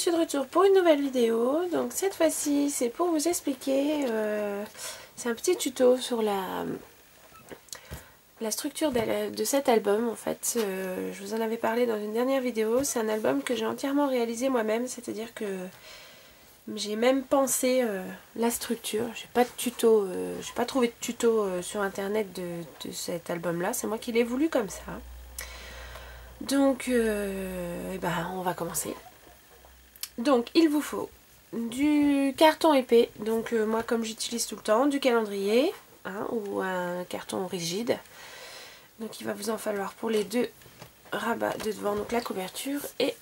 suis de retour pour une nouvelle vidéo. Donc cette fois-ci c'est pour vous expliquer, c'est un petit tuto sur la structure de cet album en fait. Je vous en avais parlé dans une dernière vidéo. C'est un album que j'ai entièrement réalisé moi-même, c'est-à-dire que j'ai même pensé la structure. J'ai pas de tuto, j'ai pas trouvé de tuto sur internet de cet album là, c'est moi qui l'ai voulu comme ça. Donc on va commencer. Donc il vous faut du carton épais, donc moi comme j'utilise tout le temps, du calendrier hein, ou un carton rigide. Donc il va vous en falloir pour les deux rabats de devant, donc la couverture, et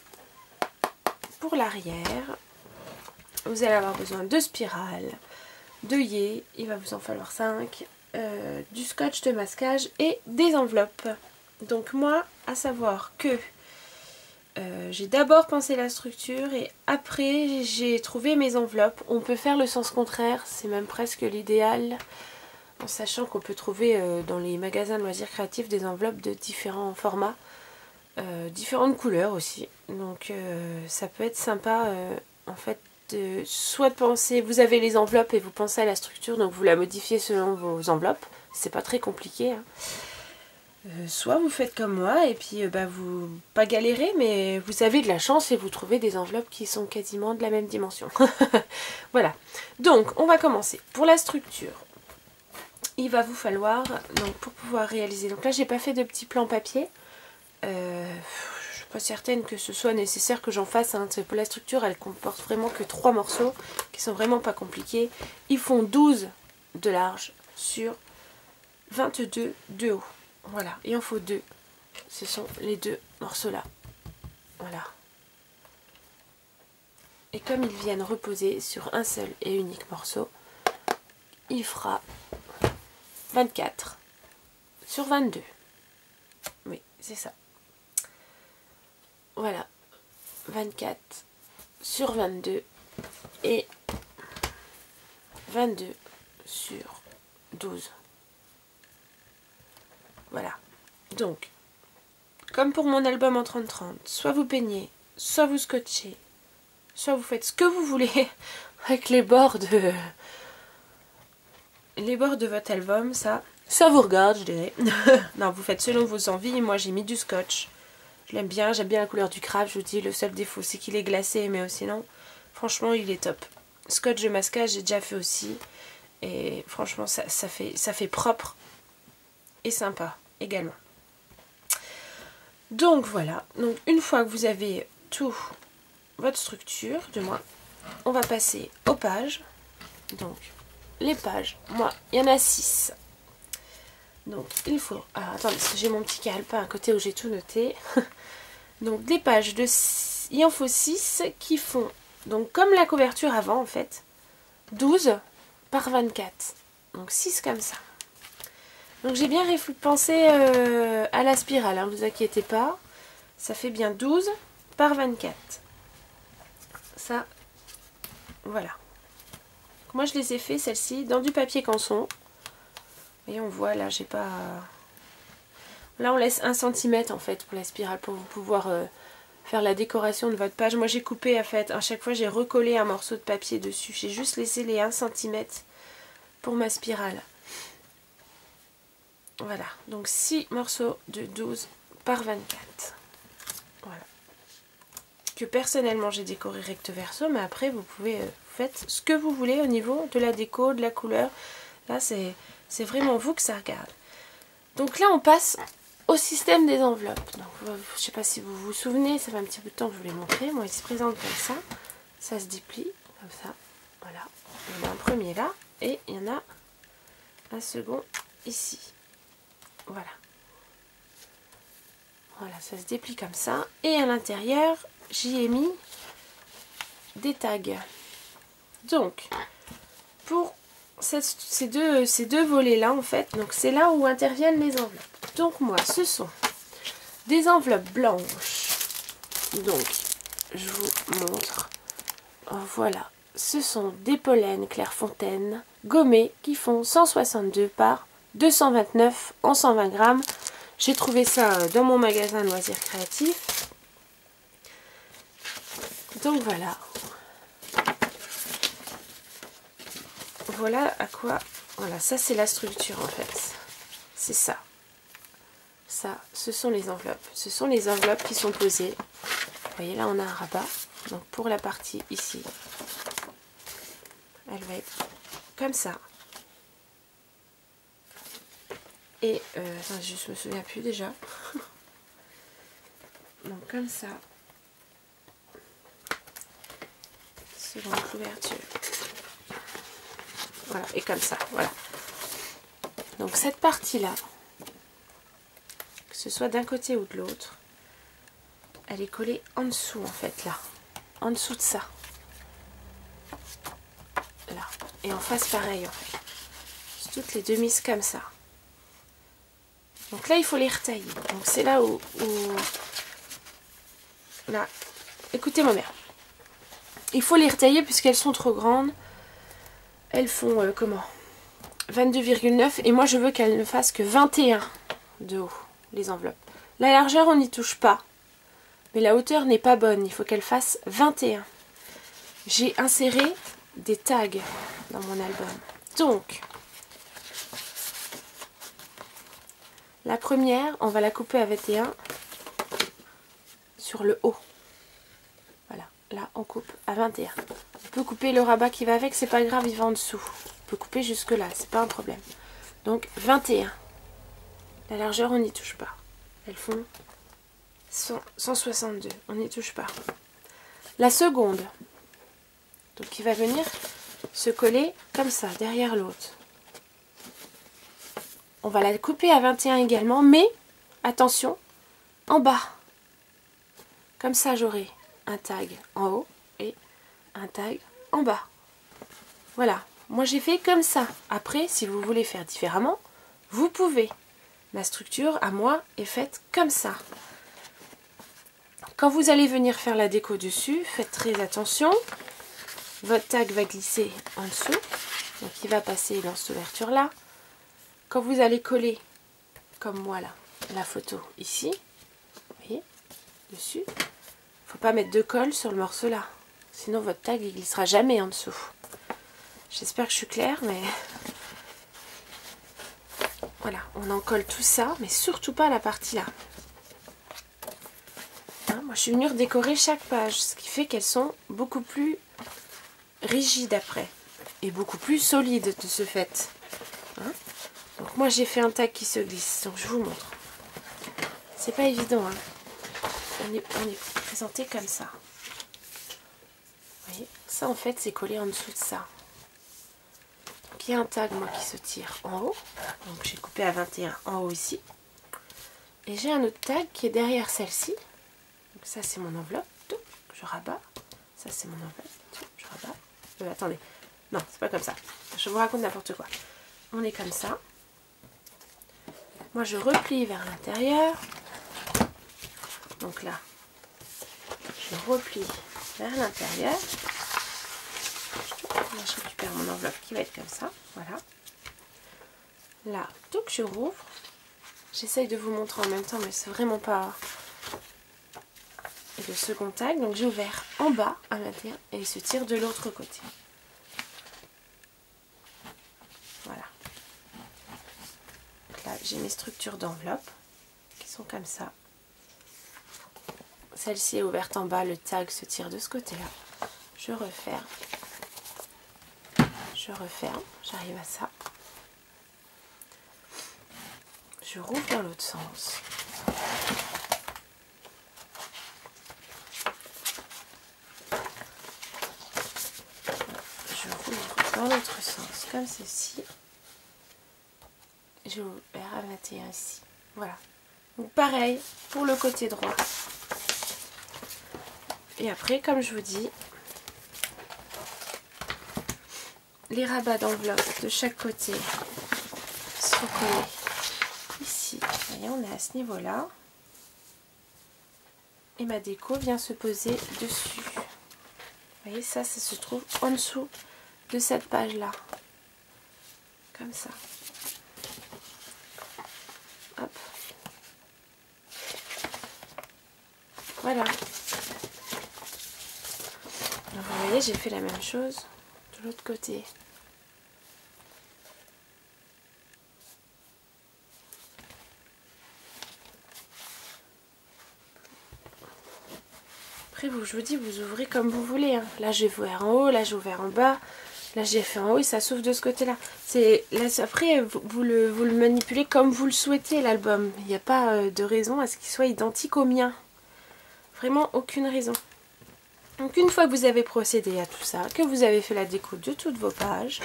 pour l'arrière vous allez avoir besoin de spirales, d'œillets, il va vous en falloir 5, du scotch de masquage et des enveloppes. Donc moi, à savoir que j'ai d'abord pensé la structure et après j'ai trouvé mes enveloppes. On peut faire le sens contraire, c'est même presque l'idéal, en sachant qu'on peut trouver dans les magasins de loisirs créatifs des enveloppes de différents formats, différentes couleurs aussi. Donc ça peut être sympa en fait, soit de penser, vous avez les enveloppes et vous pensez à la structure, donc vous la modifiez selon vos enveloppes, c'est pas très compliqué hein. Soit vous faites comme moi et puis vous pas galérez, mais vous avez de la chance et vous trouvez des enveloppes qui sont quasiment de la même dimension. Voilà, donc on va commencer. Pour la structure, il va vous falloir, donc pour pouvoir réaliser, donc là j'ai pas fait de petits plans papier, je suis pas certaine que ce soit nécessaire que j'en fasse hein. Pour la structure elle comporte vraiment que 3 morceaux qui sont vraiment pas compliqués. Ils font 12 de large sur 22 de haut. Voilà, il en faut 2. Ce sont les 2 morceaux là. Voilà. Et comme ils viennent reposer sur un seul et unique morceau, il fera 24 sur 22. Oui, c'est ça. Voilà. 24 sur 22 et 22 sur 12. Voilà, donc, comme pour mon album en 30-30, soit vous peignez, soit vous scotchez, soit vous faites ce que vous voulez avec les bords de votre album, ça vous regarde, je dirais. Non, vous faites selon vos envies. Moi, j'ai mis du scotch. Je l'aime bien, j'aime bien la couleur du crabe. Je vous dis, le seul défaut, c'est qu'il est glacé, mais sinon, franchement, il est top. Scotch de masquage, j'ai déjà fait aussi. Et franchement, ça fait propre et sympa également. Donc voilà, donc une fois que vous avez tout votre structure, du moins, on va passer aux pages. Donc les pages, moi il y en a 6. Donc il faut, alors attendez, parce que j'ai mon petit calepin à côté où j'ai tout noté. Donc des pages de, il en faut 6 qui font, donc comme la couverture avant en fait, 12 par 24. Donc 6 comme ça. Donc j'ai bien pensé à la spirale, hein, vous inquiétez pas. Ça fait bien 12 par 24. Ça, voilà. Moi je les ai fait celles-ci dans du papier canson. Et on voit là, j'ai pas... Là on laisse 1 cm en fait pour la spirale, pour vous pouvoir faire la décoration de votre page. Moi j'ai coupé en fait, à chaque fois j'ai recollé un morceau de papier dessus. J'ai juste laissé les 1 cm pour ma spirale. Voilà, donc 6 morceaux de 12 par 24. Voilà. Que personnellement j'ai décoré recto verso, mais après vous pouvez, vous faites ce que vous voulez au niveau de la déco, de la couleur. Là c'est vraiment vous que ça regarde. Donc là on passe au système des enveloppes. Donc je sais pas si vous vous souvenez, ça fait un petit peu de temps que je vous l'ai montré. Moi il se présente comme ça se déplie comme ça. Voilà, il y en a un premier là et il y en a un second ici. Voilà. Voilà, ça se déplie comme ça. Et à l'intérieur, j'y ai mis des tags. Donc, pour ces deux volets-là, en fait, donc c'est là où interviennent les enveloppes. Donc moi, ce sont des enveloppes blanches. Donc, je vous montre. Voilà, ce sont des pollens Clairefontaine gommés qui font 162 par 229 en 120 grammes. J'ai trouvé ça dans mon magasin de loisirs créatifs. Donc voilà. Voilà à quoi... Voilà, ça c'est la structure en fait. C'est ça. Ça, ce sont les enveloppes. Ce sont les enveloppes qui sont posées. Vous voyez, là on a un rabat. Donc pour la partie ici, elle va être comme ça. Et, attends, je me souviens plus déjà. Donc comme ça. Seconde couverture. Voilà, et comme ça, voilà. Donc cette partie-là, que ce soit d'un côté ou de l'autre, elle est collée en dessous en fait, là. En dessous de ça. Là. Et en face pareil en fait. Toutes les deux mises comme ça. Donc là il faut les retailler. Donc c'est là où... Là, écoutez-moi bien. Il faut les retailler puisqu'elles sont trop grandes. Elles font comment 22,9 et moi je veux qu'elles ne fassent que 21 de haut, les enveloppes. La largeur on n'y touche pas, mais la hauteur n'est pas bonne, il faut qu'elle fasse 21. J'ai inséré des tags dans mon album. Donc, la première, on va la couper à 21 sur le haut. Voilà, là on coupe à 21. On peut couper le rabat qui va avec, c'est pas grave, il va en dessous. On peut couper jusque là, c'est pas un problème. Donc 21. La largeur, on n'y touche pas. Elles font 162, on n'y touche pas. La seconde, donc qui va venir se coller comme ça, derrière l'autre. On va la couper à 21 également, mais attention, en bas. Comme ça, j'aurai un tag en haut et un tag en bas. Voilà, moi j'ai fait comme ça. Après, si vous voulez faire différemment, vous pouvez. Ma structure, à moi, est faite comme ça. Quand vous allez venir faire la déco dessus, faites très attention. Votre tag va glisser en dessous. Donc il va passer dans cette ouverture-là. Quand vous allez coller, comme moi là, la photo ici, vous voyez, dessus, il ne faut pas mettre de colle sur le morceau là. Sinon votre tag il glissera jamais en dessous. J'espère que je suis claire, mais... Voilà, on en colle tout ça, mais surtout pas la partie là. Hein, moi je suis venue redécorer chaque page, ce qui fait qu'elles sont beaucoup plus rigides après. Et beaucoup plus solides de ce fait. Hein, donc moi j'ai fait un tag qui se glisse, donc je vous montre. C'est pas évident, hein. On est présenté comme ça. Vous voyez, ça en fait c'est collé en dessous de ça. Donc il y a un tag moi qui se tire en haut. Donc j'ai coupé à 21 en haut ici. Et j'ai un autre tag qui est derrière celle-ci. Donc ça c'est mon enveloppe. Je rabats. Ça c'est mon enveloppe. Je rabats. Attendez. Non, c'est pas comme ça. Je vous raconte n'importe quoi. On est comme ça. Moi je replie vers l'intérieur. Donc là, je replie vers l'intérieur. Là je récupère mon enveloppe qui va être comme ça. Voilà. Là, donc je rouvre. J'essaye de vous montrer en même temps, mais c'est vraiment pas... Et le second tag, donc j'ai ouvert en bas à 21 et il se tire de l'autre côté. Voilà. Donc là, j'ai mes structures d'enveloppe qui sont comme ça. Celle-ci est ouverte en bas, le tag se tire de ce côté-là. Je referme. Je referme, j'arrive à ça. Je rouvre dans l'autre sens. Je rouvre dans l'autre sens, comme ceci. J'ai ouvert à 21 ici. Voilà. Donc pareil pour le côté droit. Et après, comme je vous dis, les rabats d'enveloppe de chaque côté sont collés ici. Vous voyez, on est à ce niveau-là. Et ma déco vient se poser dessus. Vous voyez, ça se trouve en dessous de cette page-là. Comme ça. Hop. Voilà. voyez, j'ai fait la même chose de l'autre côté. Après, je vous dis, vous ouvrez comme vous voulez. Hein. Là, j'ai ouvert en haut, là, j'ai ouvert en bas. Là, j'ai fait en haut et ça s'ouvre de ce côté-là. Après, vous le manipulez comme vous le souhaitez, l'album. Il n'y a pas de raison à ce qu'il soit identique au mien. Vraiment, aucune raison. Donc, une fois que vous avez procédé à tout ça, que vous avez fait la découpe de toutes vos pages,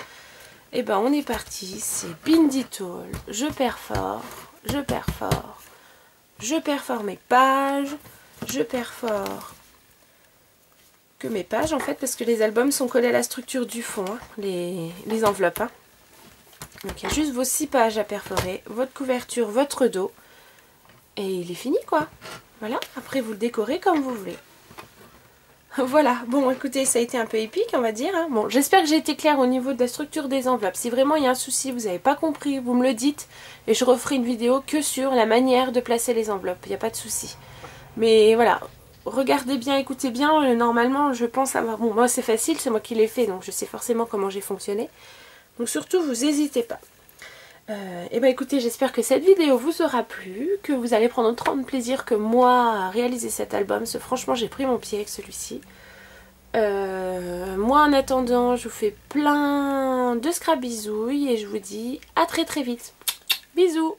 et ben, on est parti. C'est Binditall. Je perfore, je perfore, je perfore mes pages, je perfore que mes pages en fait, parce que les albums sont collés à la structure du fond, hein, les enveloppes. Hein. Donc il y a juste vos 6 pages à perforer, votre couverture, votre dos, et il est fini quoi. Voilà, après vous le décorez comme vous voulez. Voilà, bon écoutez, ça a été un peu épique on va dire. Hein. Bon, j'espère que j'ai été claire au niveau de la structure des enveloppes. Si vraiment il y a un souci, vous n'avez pas compris, vous me le dites, et je referai une vidéo que sur la manière de placer les enveloppes, il n'y a pas de souci. Mais voilà. Regardez bien, écoutez bien, normalement je pense avoir... Bon, moi c'est facile, c'est moi qui l'ai fait, donc je sais forcément comment j'ai fonctionné. Donc surtout, vous n'hésitez pas. Et ben écoutez, j'espère que cette vidéo vous aura plu, que vous allez prendre autant de plaisir que moi à réaliser cet album. Parce que franchement, j'ai pris mon pied avec celui-ci. Moi en attendant, je vous fais plein de scrabisouilles et je vous dis à très très vite. Bisous!